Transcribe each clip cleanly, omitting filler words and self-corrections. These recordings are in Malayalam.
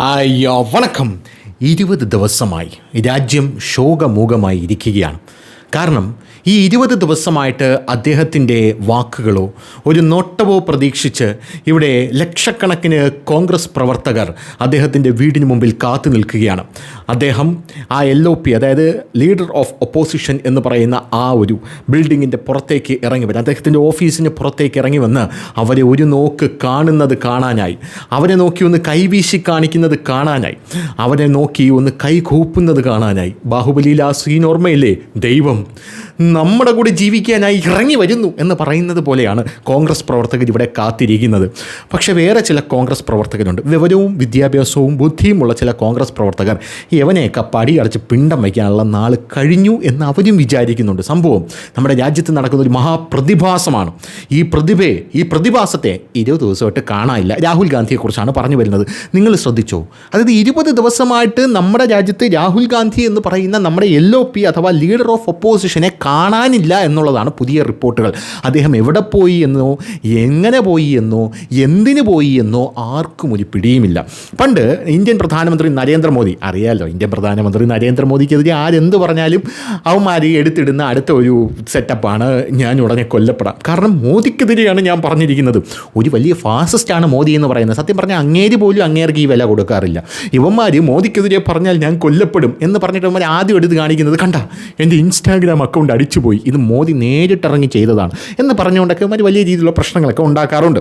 അയ്യോ വണക്കം. 20 ദിവസമായി രാജ്യം ശോകമൂകമായി ഇരിക്കുകയാണ്. കാരണം ഈ 20 ദിവസമായിട്ട് അദ്ദേഹത്തിൻ്റെ വാക്കുകളോ ഒരു നോട്ടമോ പ്രതീക്ഷിച്ച് ഇവിടെ ലക്ഷക്കണക്കിന് കോൺഗ്രസ് പ്രവർത്തകർ അദ്ദേഹത്തിൻ്റെ വീടിന് മുമ്പിൽ കാത്തു നിൽക്കുകയാണ്. അദ്ദേഹം ആ LOP, അതായത് ലീഡർ ഓഫ് ഒപ്പോസിഷൻ എന്ന് പറയുന്ന ആ ഒരു ബിൽഡിങ്ങിൻ്റെ പുറത്തേക്ക് ഇറങ്ങി വരും. അദ്ദേഹത്തിൻ്റെ ഓഫീസിന് പുറത്തേക്ക് ഇറങ്ങി വന്ന് അവരെ ഒരു നോക്ക് കാണാനായി, അവരെ നോക്കി ഒന്ന് കൈവീശി കാണിക്കുന്നത് കാണാനായി, അവരെ നോക്കി ഒന്ന് കൈ കൂപ്പുന്നത് കാണാനായി. ബാഹുബലിയിൽ ആ സീൻ ഓർമ്മയില്ലേ? ദൈവം നമ്മുടെ കൂടെ ജീവിക്കാനായി ഇറങ്ങി വരുന്നു എന്ന് പറയുന്നത് പോലെയാണ് കോൺഗ്രസ് പ്രവർത്തകർ ഇവിടെ കാത്തിരിക്കുന്നത്. പക്ഷേ വേറെ ചില കോൺഗ്രസ് പ്രവർത്തകരുണ്ട്, വിവരവും വിദ്യാഭ്യാസവും ബുദ്ധിയുമുള്ള ചില കോൺഗ്രസ് പ്രവർത്തകർ ഇവനെയൊക്കെ പടിയടച്ച് പിണ്ടം വയ്ക്കാനുള്ള നാൾ കഴിഞ്ഞു എന്ന് അവരും വിചാരിക്കുന്നുണ്ട്. സംഭവം നമ്മുടെ രാജ്യത്ത് നടക്കുന്ന ഒരു മഹാപ്രതിഭാസമാണ്. ഈ പ്രതിഭാസത്തെ 20 ദിവസമായിട്ട് കാണാനില്ല. രാഹുൽ ഗാന്ധിയെക്കുറിച്ചാണ് പറഞ്ഞു വരുന്നത്. നിങ്ങൾ ശ്രദ്ധിച്ചോ? അതായത് 20 ദിവസമായിട്ട് നമ്മുടെ രാജ്യത്ത് രാഹുൽ ഗാന്ധി എന്ന് പറയുന്ന നമ്മുടെ LOP അഥവാ ലീഡർ ഓഫ് ഒപ്പോസിഷനെ കാണാനില്ല എന്നുള്ളതാണ് പുതിയ റിപ്പോർട്ടുകൾ. അദ്ദേഹം എവിടെ പോയി എന്നോ, എങ്ങനെ പോയി എന്നോ, എന്തിനു പോയി എന്നോ ആർക്കും ഒരു പിടിയുമില്ല. പണ്ട് ഇന്ത്യൻ പ്രധാനമന്ത്രി നരേന്ദ്രമോദി, അറിയാമല്ലോ, ഇന്ത്യൻ പ്രധാനമന്ത്രി നരേന്ദ്രമോദിക്കെതിരെ ആരെന്ത് പറഞ്ഞാലും അവന്മാർ എടുത്തിടുന്ന അടുത്ത ഒരു സെറ്റപ്പാണ് ഞാൻ ഉടനെ കൊല്ലപ്പെടാം. കാരണം മോദിക്കെതിരെയാണ് ഞാൻ പറഞ്ഞിരിക്കുന്നത്. ഒരു വലിയ ഫാസിസ്റ്റാണ് മോദി എന്ന് പറയുന്നത്. സത്യം പറഞ്ഞാൽ അങ്ങേർക്ക് ഈ വില കൊടുക്കാറില്ല. ഇവന്മാർ മോദിക്കെതിരെ പറഞ്ഞാൽ ഞാൻ കൊല്ലപ്പെടും എന്ന് പറഞ്ഞിട്ട് അവന്മാർ ആദ്യം എടുത്ത് കാണിക്കുന്നത് കണ്ട എൻ്റെ ഇൻസ്റ്റാഗ്രാം അക്കൗണ്ട് അടിച്ചുപോയി, ഇത് മോദി നേരിട്ടിറങ്ങി ചെയ്തതാണ് എന്ന് പറഞ്ഞുകൊണ്ടൊക്കെ അവർ വലിയ രീതിയിലുള്ള പ്രശ്നങ്ങളൊക്കെ ഉണ്ടാക്കാറുണ്ട്.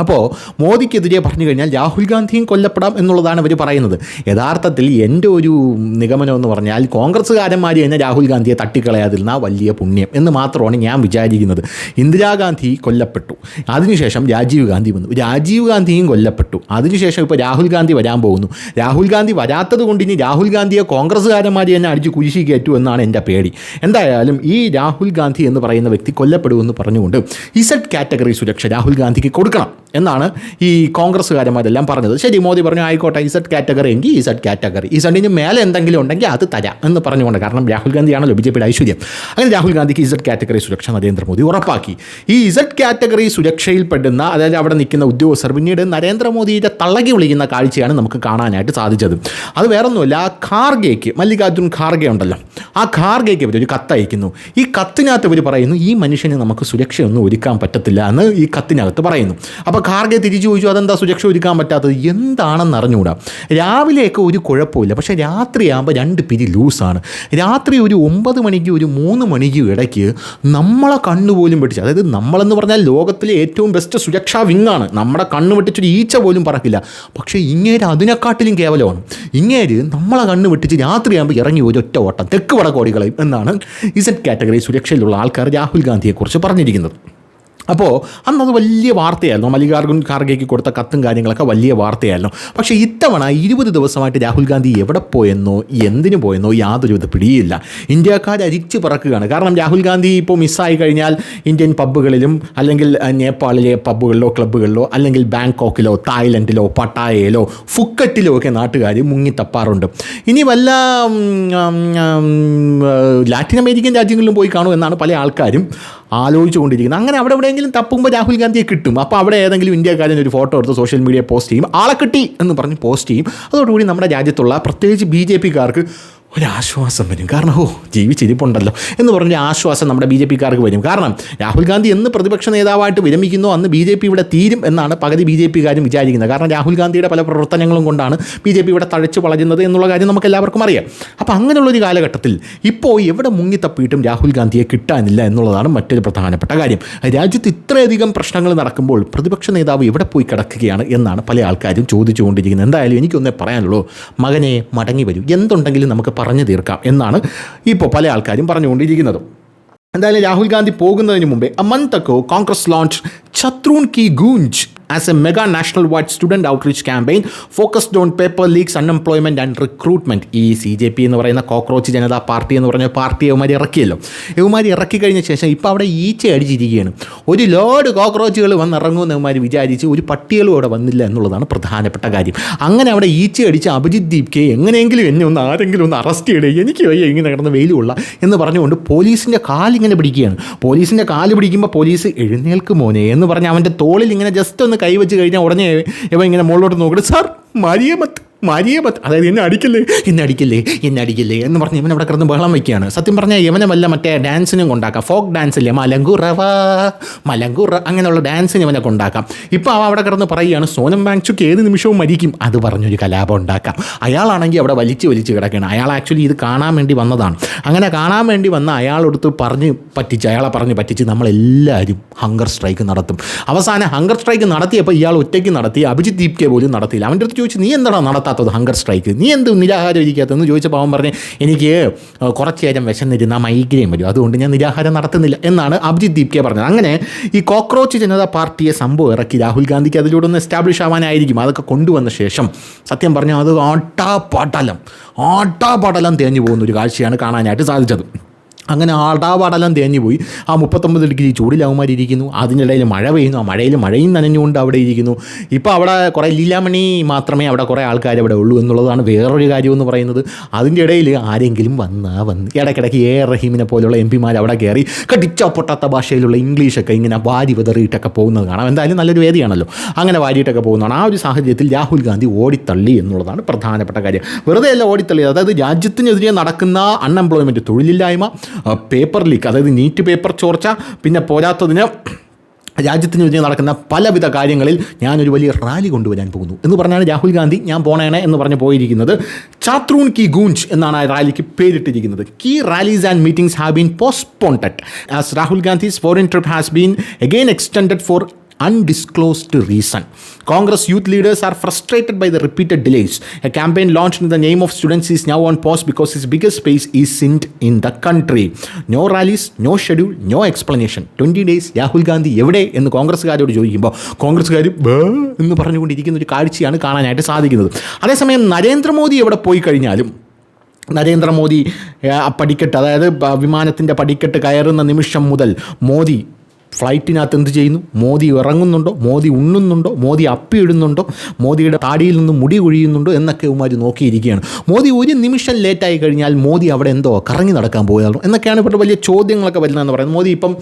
അപ്പോൾ മോദിക്കെതിരെ പറഞ്ഞു കഴിഞ്ഞാൽ രാഹുൽ ഗാന്ധിയും കൊല്ലപ്പെടാം എന്നുള്ളതാണ് അവർ പറയുന്നത്. യഥാർത്ഥത്തിൽ എൻ്റെ ഒരു നിഗമനം എന്ന് പറഞ്ഞാൽ കോൺഗ്രസ്സുകാരന്മാർ തന്നെ രാഹുൽ ഗാന്ധിയെ തട്ടിക്കളയാതിരുന്ന വലിയ പുണ്യം എന്ന് മാത്രമാണ് ഞാൻ വിചാരിക്കുന്നത്. ഇന്ദിരാഗാന്ധി കൊല്ലപ്പെട്ടു, അതിനുശേഷം രാജീവ് ഗാന്ധി വന്നു, രാജീവ് ഗാന്ധിയും കൊല്ലപ്പെട്ടു, അതിനുശേഷം ഇപ്പോൾ രാഹുൽ ഗാന്ധി വരാൻ പോകുന്നു. രാഹുൽ ഗാന്ധി വരാത്തത് കൊണ്ട് ഇനി രാഹുൽ ഗാന്ധിയെ കോൺഗ്രസ്സുകാരന്മാർ തന്നെ അടിച്ച് കുരിശി കയറ്റു എന്നാണ് എൻ്റെ പേടി. എന്തായാലും ഈ രാഹുൽ ഗാന്ധി എന്ന് പറയുന്ന വ്യക്തി കൊല്ലപ്പെടുമെന്ന് പറഞ്ഞുകൊണ്ട് ഇസഡ് കാറ്റഗറി സുരക്ഷ രാഹുൽ ഗാന്ധിക്ക് കൊടുക്കണം എന്നാണ് ഈ കോൺഗ്രസ്സുകാരന്മാരെല്ലാം പറഞ്ഞത്. ശരി, മോദി പറഞ്ഞു ആയിക്കോട്ടെ, ഇസഡ് കാറ്റഗറി എങ്കിൽ ഇസഡ് കാറ്റഗറി, ഇസഡിന് മേലെ എന്തെങ്കിലും ഉണ്ടെങ്കിൽ അത് തരാം എന്ന് പറഞ്ഞുകൊണ്ട്. കാരണം രാഹുൽ ഗാന്ധിയാണല്ലോ BJPയുടെ ഐശ്വര്യം. അങ്ങനെ രാഹുൽ ഗാന്ധിക്ക് ഇസഡ് കാറ്റഗറി സുരക്ഷ നരേന്ദ്രമോദി ഉറപ്പാക്കി. ഈ ഇസഡ് കാറ്റഗറി സുരക്ഷയിൽപ്പെടുന്ന, അതായത് അവിടെ നിൽക്കുന്ന ഉദ്യോഗസ്ഥർ പിന്നീട് നരേന്ദ്രമോദിയുടെ തള്ളകി വിളിക്കുന്ന കാഴ്ചയാണ് നമുക്ക് കാണാനായിട്ട് സാധിച്ചത്. അത് വേറൊന്നുമില്ല, ഖാർഗെക്ക്, മല്ലികാർജുൻ ഖാർഗെ ഉണ്ടല്ലോ, ആ ഖാർഗെക്ക് ഇവർ ഒരു കത്തയക്കുന്നു. ഈ കത്തിനകത്ത് ഇവർ പറയുന്നു ഈ മനുഷ്യന് നമുക്ക് സുരക്ഷയൊന്നും ഒരുക്കാൻ പറ്റത്തില്ല എന്ന് ഈ കത്തിനകത്ത് പറയുന്നു. അപ്പോൾ ഖാർഗെ തിരിച്ചു ചോദിച്ചു അതെന്താ സുരക്ഷ ഒരുക്കാൻ പറ്റാത്തത്, എന്താണെന്ന് അറിഞ്ഞുകൂടാ. രാവിലെയൊക്കെ ഒരു കുഴപ്പമില്ല, പക്ഷേ രാത്രിയാകുമ്പോൾ 2 പിരി ലൂസാണ്. രാത്രി ഒരു 9 മണിക്കും ഒരു 3 മണിക്കും ഇടയ്ക്ക് നമ്മളെ കണ്ണുപോലും വെട്ടിച്ച്, അതായത് നമ്മളെന്ന് പറഞ്ഞാൽ ലോകത്തിലെ ഏറ്റവും ബെസ്റ്റ് സുരക്ഷാ വിങ്ങാണ്, നമ്മുടെ കണ്ണ് വെട്ടിച്ചൊരു ഈച്ച പോലും പറക്കില്ല. പക്ഷേ ഇങ്ങേര് അതിനെക്കാട്ടിലും കേവലമാണ്. ഇങ്ങേര് നമ്മളെ കണ്ണ് വെട്ടിച്ച് രാത്രിയാകുമ്പോൾ ഇറങ്ങി ഒരൊറ്റ ഓട്ടം തെക്ക് വടക്കോടികളയും എന്നാണ് ഇസഡ് കാറ്റഗറി സുരക്ഷയിലുള്ള ആൾക്കാർ രാഹുൽ ഗാന്ധിയെക്കുറിച്ച് പറഞ്ഞിരിക്കുന്നത്. അപ്പോൾ അന്നത് വലിയ വാർത്തയായിരുന്നു. മല്ലികാർജുൻ ഖാർഗെക്ക് കൊടുത്ത കത്തും കാര്യങ്ങളൊക്കെ വലിയ വാർത്തയായിരുന്നു. പക്ഷേ ഇത്തവണ 20 ദിവസമായിട്ട് രാഹുൽ ഗാന്ധി എവിടെ പോയെന്നോ എന്തിനു പോയെന്നോ യാതൊരു പിടിയില്ല. ഇന്ത്യക്കാർ അരിച്ചു പറക്കുകയാണ്. കാരണം രാഹുൽ ഗാന്ധി ഇപ്പോൾ മിസ്സായി കഴിഞ്ഞാൽ ഇന്ത്യൻ പബ്ബുകളിലും അല്ലെങ്കിൽ നേപ്പാളിലെ പബ്ബുകളിലോ ക്ലബ്ബുകളിലോ അല്ലെങ്കിൽ ബാങ്കോക്കിലോ തായ്ലൻഡിലോ പട്ടായയിലോ ഫുക്കറ്റിലോ ഒക്കെ നാട്ടുകാർ മുങ്ങിത്തപ്പാറുണ്ട്. ഇനി വല്ല ലാറ്റിൻ അമേരിക്കൻ രാജ്യങ്ങളിലും പോയി കാണും എന്നാണ് പല ആൾക്കാരും ആലോചിച്ചു കൊണ്ടിരിക്കുന്നത്. അങ്ങനെ അവിടെ എവിടെയെങ്കിലും തപ്പുമ്പോൾ രാഹുൽ ഗാന്ധിയെ കിട്ടും. അപ്പോൾ അവിടെ ഏതെങ്കിലും ഇന്ത്യക്കാരൻ ഒരു ഫോട്ടോ എടുത്ത് സോഷ്യൽ മീഡിയ പോസ്റ്റ് ചെയ്യും, ആളെ കിട്ടി എന്ന് പറഞ്ഞ് പോസ്റ്റ് ചെയ്യും. അതോടുകൂടി നമ്മുടെ രാജ്യത്തുള്ള പ്രത്യേകിച്ച് BJPക്കാർക്ക് ഒരാശ്വാസം വരും. കാരണം ജീവിച്ചിരിപ്പുണ്ടല്ലോ എന്ന് പറഞ്ഞ ആശ്വാസം നമ്മുടെ BJPക്കാർക്ക് വരും. കാരണം രാഹുൽ ഗാന്ധി എന്ന് പ്രതിപക്ഷ നേതാവായിട്ട് വിരമിക്കുന്നോ അന്ന് BJP ഇവിടെ തീരും എന്നാണ് പകുതി BJPക്കാരും വിചാരിക്കുന്നത്. കാരണം രാഹുൽ ഗാന്ധിയുടെ പല പ്രവർത്തനങ്ങളും കൊണ്ടാണ് BJP ഇവിടെ തഴച്ചു വളരുന്നത് എന്നുള്ള കാര്യം നമുക്ക് എല്ലാവർക്കും അറിയാം. അപ്പോൾ അങ്ങനെയുള്ളൊരു കാലഘട്ടത്തിൽ ഇപ്പോൾ എവിടെ മുങ്ങിത്തപ്പിയിട്ടും രാഹുൽ ഗാന്ധിയെ കിട്ടാനില്ല എന്നുള്ളതാണ് മറ്റൊരു പ്രധാനപ്പെട്ട കാര്യം. രാജ്യത്ത് ഇത്രയധികം പ്രശ്നങ്ങൾ നടക്കുമ്പോൾ പ്രതിപക്ഷ നേതാവ് എവിടെ പോയി കിടക്കുകയാണ് എന്നാണ് പല ആൾക്കാരും ചോദിച്ചുകൊണ്ടിരിക്കുന്നത്. എന്തായാലും എനിക്കൊന്നേ പറയാനുള്ളൂ, മകനെ മടങ്ങി വരൂ, എന്തുണ്ടെങ്കിലും നമുക്ക് പറഞ്ഞു തീർക്കാം എന്നാണ് ഇപ്പോൾ പല ആൾക്കാരും പറഞ്ഞുകൊണ്ടിരിക്കുന്നത്. എന്തായാലും രാഹുൽ ഗാന്ധി പോകുന്നതിന് മുമ്പേ a month ago Congress launched Chatrun Ki Gunj as a mega national-wide student outreach campaign focused on paper leaks, unemployment and recruitment. ഈ CJP എന്ന് പറയുന്ന കോക്രോച്ച് ജനതാ പാർട്ടി എന്ന് പറഞ്ഞ പാർട്ടി ഇവന്മാർ ഇറക്കിയല്ലോ. ഇവന്മാർ ഇറക്കി കഴിഞ്ഞ ശേഷം ഇപ്പോൾ അവിടെ ഈച്ച അടിച്ചിരിക്കുകയാണ്. ഒരു ലോഡ് കോക്രോച്ചുകൾ വന്നിറങ്ങുമെന്ന് ഇവന്മാർ വിചാരിച്ച് ഒരു പട്ടികളും അവിടെ വന്നില്ല എന്നുള്ളതാണ് പ്രധാനപ്പെട്ട കാര്യം. അങ്ങനെ അവിടെ ഈച്ച അടിച്ച് അഭിജിത് ദീപ്കെ എങ്ങനെയെങ്കിലും എന്നെ ഒന്ന് ആരെങ്കിലും ഒന്ന് അറസ്റ്റ് ചെയ്യണേ, എനിക്ക് വയ്യ ഇങ്ങനെ കിടന്ന് വെയിലുള്ള എന്ന് പറഞ്ഞുകൊണ്ട് പോലീസിൻ്റെ കാലിങ്ങനെ പിടിക്കുകയാണ്. പോലീസിൻ്റെ കാല് പിടിക്കുമ്പോൾ പോലീസ് എഴുന്നേൽക്ക് മോനെ എന്ന് പറഞ്ഞ് അവൻ്റെ തോളിൽ ഇങ്ങനെ ജസ്റ്റ് ഒന്ന് കൈവച്ച് കഴിഞ്ഞാൽ ഉടനെ ഇവ ഇങ്ങനെ മുകളിലോട്ട് നോക്കിയിട്ട് സാർ മരിയമത്ത് അതായത് എന്നെ അടിക്കല്ലേ എന്ന് പറഞ്ഞ് ഇവൻ അവിടെ കിടന്ന് ബഹളം വയ്ക്കുകയാണ്. സത്യം പറഞ്ഞാൽ ഇവനെ വല്ല മറ്റേ ഡാൻസിനും കൊണ്ടാക്കാം, ഫോക്ക് ഡാൻസ് ഇല്ലേ, മലങ്കുറ അങ്ങനെയുള്ള ഡാൻസിന് ഇവനെ കൊണ്ടാക്കാം. ഇപ്പോൾ അവ അവിടെ കിടന്ന് പറയുകയാണ് സോനം വാങ്ചുക്ക് ഏത് നിമിഷവും മരിക്കും, അത് പറഞ്ഞൊരു കലാപം ഉണ്ടാക്കാം. അയാളാണെങ്കിൽ അവിടെ വലിച്ച് കിടക്കുകയാണ്. അയാൾ ആക്ച്വലി ഇത് കാണാൻ വേണ്ടി വന്നതാണ്. അങ്ങനെ കാണാൻ വേണ്ടി വന്ന അയാളെടുത്ത് അയാളെ പറഞ്ഞ് പറ്റിച്ച് നമ്മളെല്ലാവരും ഹങ്കർ സ്ട്രൈക്ക് നടത്തും. അവസാനം ഹങ്കർ സ്ട്രൈക്ക് നടത്തിയപ്പോൾ ഇയാൾ ഒറ്റയ്ക്ക് നടത്തി, അഭിജിത്ത് ദീപ്കെ പോലും നടത്തിയില്ല. അവൻ്റെ അടുത്ത് ചോദിച്ചു, നീ എന്താണ് നടത്താത്തത് ഹങ്കർ സ്ട്രൈക്ക്, നീ എന്ത് നിരാഹാരം ഇരിക്കാത്തതെന്ന് ചോദിച്ചപ്പോൾ അവൻ പറഞ്ഞ്, എനിക്ക് കുറച്ച് നേരം വിശന്നിരുന്ന മൈഗ്രെയിൻ വരും, അതുകൊണ്ട് ഞാൻ നിരാഹാരം നടത്തുന്നില്ല എന്നാണ് അഭിജിത്ത് ദീപ്കെ പറഞ്ഞത്. അങ്ങനെ ഈ കോക്രോച്ച് ജനതാ പാർട്ടിയെ സംഭവം ഇറക്കി രാഹുൽ ഗാന്ധിക്ക് അതിലൂടെ ഒന്ന് എസ്റ്റാബ്ലിഷ് ആവാനായിരിക്കും. അതൊക്കെ കൊണ്ടുവന്ന ശേഷം സത്യം പറഞ്ഞാൽ അത് ആട്ടാപാടലം തേഞ്ഞു പോകുന്ന ഒരു കാഴ്ചയാണ് കാണാനായിട്ട് സാധിച്ചത്. അങ്ങനെ ആടാപാടെല്ലാം തേഞ്ഞു പോയി. ആ 39 ഡിഗ്രി ചൂടിൽ അവന്മാരിയ്ക്കുന്നു. അതിനിടയിൽ മഴ പെയ്യുന്നു. ആ മഴയും നനഞ്ഞുകൊണ്ട് അവിടെ ഇരിക്കുന്നു. ഇപ്പോൾ അവിടെ കുറേ ലീലാമണി മാത്രമേ അവിടെ കുറേ ആൾക്കാർ അവിടെ ഉള്ളൂ എന്നുള്ളതാണ് വേറൊരു കാര്യമെന്ന് പറയുന്നത്. അതിൻ്റെ ഇടയിൽ ആരെങ്കിലും വന്ന് ഇടയ്ക്കിടയ്ക്ക് റഹീമിനെ പോലെയുള്ള എം പിമാർ അവിടെ കയറി കടിച്ചാൽ പൊട്ടാത്ത ഭാഷയിലുള്ള ഇംഗ്ലീഷൊക്കെ ഇങ്ങനെ വാരി വിതറിയിട്ടൊക്കെ പോകുന്നത് കാണാം. എന്തായാലും നല്ലൊരു വേദിയാണല്ലോ. അങ്ങനെ വാരിയിട്ടൊക്കെ പോകുന്നതാണ്. ആ ഒരു സാഹചര്യത്തിൽ രാഹുൽ ഗാന്ധി ഓടിത്തള്ളി എന്നുള്ളതാണ് പ്രധാനപ്പെട്ട കാര്യം. വെറുതെ അല്ല ഓടിത്തള്ളിയത്, അതായത് രാജ്യത്തിനെതിരെ നടക്കുന്ന അൺഎംപ്ലോയ്മെൻറ്റ്, തൊഴിലില്ലായ്മ, പേപ്പർ ലീക്ക്, അതായത് നീറ്റ് പേപ്പർ ചോർച്ച, പിന്നെ പോരാത്തതിന് രാജ്യത്തിനെതിരെ നടക്കുന്ന പലവിധ കാര്യങ്ങളിൽ ഞാനൊരു വലിയ റാലി കൊണ്ടുവരാൻ പോകുന്നു എന്ന് പറഞ്ഞാണ് രാഹുൽ ഗാന്ധി ഞാൻ പോണേണേ എന്ന് പറഞ്ഞ് പോയിരിക്കുന്നത്. ചാത്രൂൺ കി ഗൂഞ്ച് എന്നാണ് ആ റാലിക്ക് പേരിട്ടിരിക്കുന്നത്. Key rallies and meetings have been postponed as Rahul Gandhi's foreign trip has been again extended for undisclosed reason. Congress youth leaders are frustrated by the repeated delays. A campaign launched in the name of students is now on pause because its biggest space isn't in the country. No rallies, no schedule, no explanation. 20 days Rahul Gandhi എവിടെ എന്ന് കോൺഗ്രസ്സുകാരോട് ചോദിക്കുമ്പോൾ കോൺഗ്രസ്സുകാർ എന്ന് പറഞ്ഞുകൊണ്ടിരിക്കുന്ന ഒരു കാഴ്ചയാണ് കാണാനായിട്ട് സാധിക്കുന്നത്. അതേസമയം നരേന്ദ്രമോദി എവിടെ പോയി കഴിഞ്ഞാലും നരേന്ദ്രമോദി പടിക്കെട്ട്, അതായത് വിമാനത്തിൻ്റെ പടിക്കെട്ട് കയറുന്ന നിമിഷം മുതൽ മോദി ഫ്ലൈറ്റിനകത്ത് എന്ത് ചെയ്യുന്നു, മോദി ഇറങ്ങുന്നുണ്ടോ, മോദി ഉണ്ണുന്നുണ്ടോ, മോദി അപ്പിയിടുന്നുണ്ടോ, മോദിയുടെ താടിയിൽ നിന്ന് മുടി കൊഴിയുന്നുണ്ടോ എന്നൊക്കെ ഉമാർ നോക്കിയിരിക്കുകയാണ്. മോദി ഒരു നിമിഷം ലേറ്റായി കഴിഞ്ഞാൽ മോദി അവിടെ എന്തോ കറങ്ങി നടക്കാൻ പോയതാണോ എന്നൊക്കെയാണ് ഇപ്പോൾ വലിയ ചോദ്യങ്ങളൊക്കെ വരുന്നതെന്ന് പറയുന്നത്. മോദി ഇപ്പം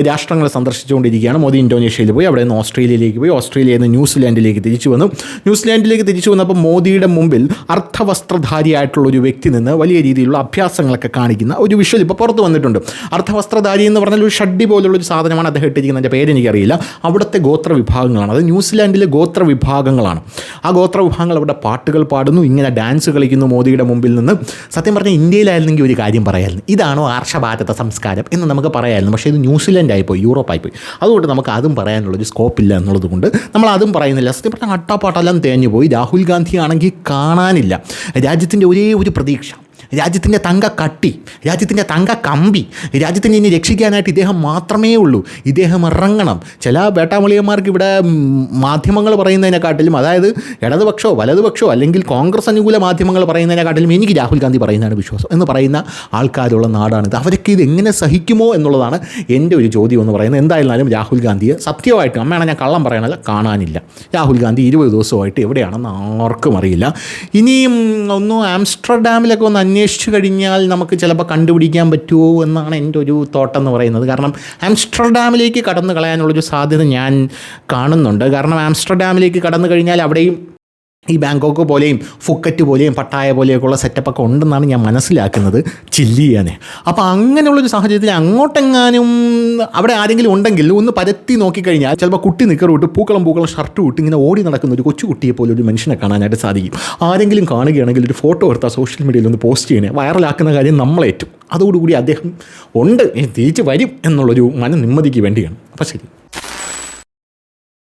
രാഷ്ട്രങ്ങളെ സന്ദർശിച്ചുകൊണ്ടിരിക്കുകയാണ്. മോദി ഇന്തോനേഷ്യയിൽ പോയി, അവിടെ നിന്ന് ഓസ്ട്രേലിയയിലേക്ക് പോയി, ഓസ്ട്രേലിയയിൽ നിന്ന് ന്യൂസിലാൻഡിലേക്ക് തിരിച്ചു വന്നപ്പോൾ മോദിയുടെ മുമ്പിൽ അർദ്ധവസ്ത്രധാരിയായിട്ടുള്ളൊരു വ്യക്തി നിന്ന് വലിയ രീതിയിലുള്ള അഭ്യാസങ്ങളൊക്കെ കാണിക്കുന്ന ഒരു വിഷ്വൽ ഇപ്പോൾ പുറത്ത് വന്നിട്ടുണ്ട്. അർദ്ധവസ്ത്രധാരി എന്ന് പറഞ്ഞാൽ ഒരു ഷഡ്ഡി പോലുള്ളൊരു സാധനമാണ് അദ്ദേഹം ഇട്ടിരിക്കുന്നതിൻ്റെ പേരെനിക്കറിയില്ല. അവിടുത്തെ ഗോത്രവിഭാഗങ്ങളാണ്, അത് ന്യൂസിലാൻഡിലെ ഗോത്രവിഭാഗങ്ങളാണ്. ആ ഗോത്രവിഭാഗങ്ങൾ അവിടെ പാട്ടുകൾ പാടുന്നു, ഇങ്ങനെ ഡാൻസ് കളിക്കുന്നു മോദിയുടെ മുമ്പിൽ നിന്ന്. സത്യം പറഞ്ഞാൽ ഇന്ത്യയിലായിരുന്നെങ്കിൽ ഒരു കാര്യം പറയാമായിരുന്നു, ഇതാണോ ആർഷഭാരത സംസ്കാരം എന്ന് നമുക്ക് പറയാമായിരുന്നു. പക്ഷേ ഇത് ന്യൂസിലാൻഡായിപ്പോയി, യൂറോപ്പായിപ്പോയി. അതുകൊണ്ട് നമുക്ക് അതും പറയാനുള്ളൊരു സ്കോപ്പില്ല എന്നുള്ളത് കൊണ്ട് നമ്മൾ അതും പറയുന്നില്ല. സത്യം പറഞ്ഞാൽ അട്ടാപ്പാട്ടെല്ലാം തേഞ്ഞു പോയി. രാഹുൽ ഗാന്ധി ആണെങ്കിൽ കാണാനില്ല. രാജ്യത്തിൻ്റെ ഒരേ ഒരു പ്രതീക്ഷ, രാജ്യത്തിൻ്റെ തങ്ക കട്ടി, രാജ്യത്തിൻ്റെ തങ്ക കമ്പി, രാജ്യത്തിനെ ഇനി രക്ഷിക്കാനായിട്ട് ഇദ്ദേഹം മാത്രമേ ഉള്ളൂ. ഇദ്ദേഹം ഇറങ്ങണം. ചില വേട്ടാമളിയന്മാർക്ക് ഇവിടെ മാധ്യമങ്ങൾ പറയുന്നതിനെക്കാട്ടിലും, അതായത് ഇടതുപക്ഷമോ വലതുപക്ഷമോ അല്ലെങ്കിൽ കോൺഗ്രസ് അനുകൂല മാധ്യമങ്ങൾ പറയുന്നതിനെക്കാട്ടിലും എനിക്ക് രാഹുൽ ഗാന്ധി പറയുന്നതാണ് വിശ്വാസം എന്ന് പറയുന്ന ആൾക്കാരുള്ള നാടാണിത്. അവരൊക്കെ ഇത് എങ്ങനെ സഹിക്കുമോ എന്നുള്ളതാണ് എൻ്റെ ഒരു ചോദ്യം എന്ന് പറയുന്നത്. എന്തായിരുന്നാലും രാഹുൽ ഗാന്ധിയെ സത്യമായിട്ട്, അമ്മയാണ് ഞാൻ കള്ളം പറയണല്ല, കാണാനില്ല. രാഹുൽ ഗാന്ധി 20 ദിവസമായിട്ട് എവിടെയാണെന്ന് ആർക്കും അറിയില്ല. ഇനിയും ഒന്ന് ആംസ്റ്റർഡാമിലൊക്കെ ഒന്ന് അന്വേഷിച്ചു കഴിഞ്ഞാൽ നമുക്ക് ചിലപ്പോൾ കണ്ടുപിടിക്കാൻ പറ്റുമോ എന്നാണ് എൻ്റെ ഒരു തോട്ടെന്ന് പറയുന്നത്. കാരണം ആംസ്റ്റർഡാമിലേക്ക് കടന്നു കളയാനുള്ളൊരു സാധ്യത ഞാൻ കാണുന്നുണ്ട്. കാരണം ആംസ്റ്റർഡാമിലേക്ക് കടന്നു കഴിഞ്ഞാൽ അവിടെയും ഈ ബാങ്കോക്ക് പോലെയും ഫുക്കറ്റ് പോലെയും പട്ടായ പോലെയൊക്കെയുള്ള സെറ്റപ്പൊക്കെ ഉണ്ടെന്നാണ് ഞാൻ മനസ്സിലാക്കുന്നത്, ചില്ല് ചെയ്യാനേ. അപ്പോൾ അങ്ങനെയുള്ളൊരു സാഹചര്യത്തിൽ അങ്ങോട്ടെങ്ങാനും അവിടെ ആരെങ്കിലും ഉണ്ടെങ്കിൽ ഒന്ന് പരത്തി നോക്കിക്കഴിഞ്ഞാൽ ചിലപ്പോൾ കുട്ടി നിക്കറും ഇട്ട് പൂക്കളം ഷർട്ട് ഇട്ട് ഇങ്ങനെ ഓടി നടക്കുന്ന ഒരു കൊച്ചുകുട്ടിയെ പോലെ ഒരു മനുഷ്യനെ കാണാനായിട്ട് സാധിക്കും. ആരെങ്കിലും കാണുകയാണെങ്കിൽ ഒരു ഫോട്ടോ എടുത്താൽ സോഷ്യൽ മീഡിയയിൽ ഒന്ന് പോസ്റ്റ് ചെയ്യണേ, വൈറലാക്കുന്ന കാര്യം നമ്മളേറ്റും. അതോടുകൂടി അദ്ദേഹം ഉണ്ട്, തിരിച്ച് വരും എന്നുള്ളൊരു നിമ്മതിക്ക് വേണ്ടിയാണ്. അപ്പോൾ ശരി.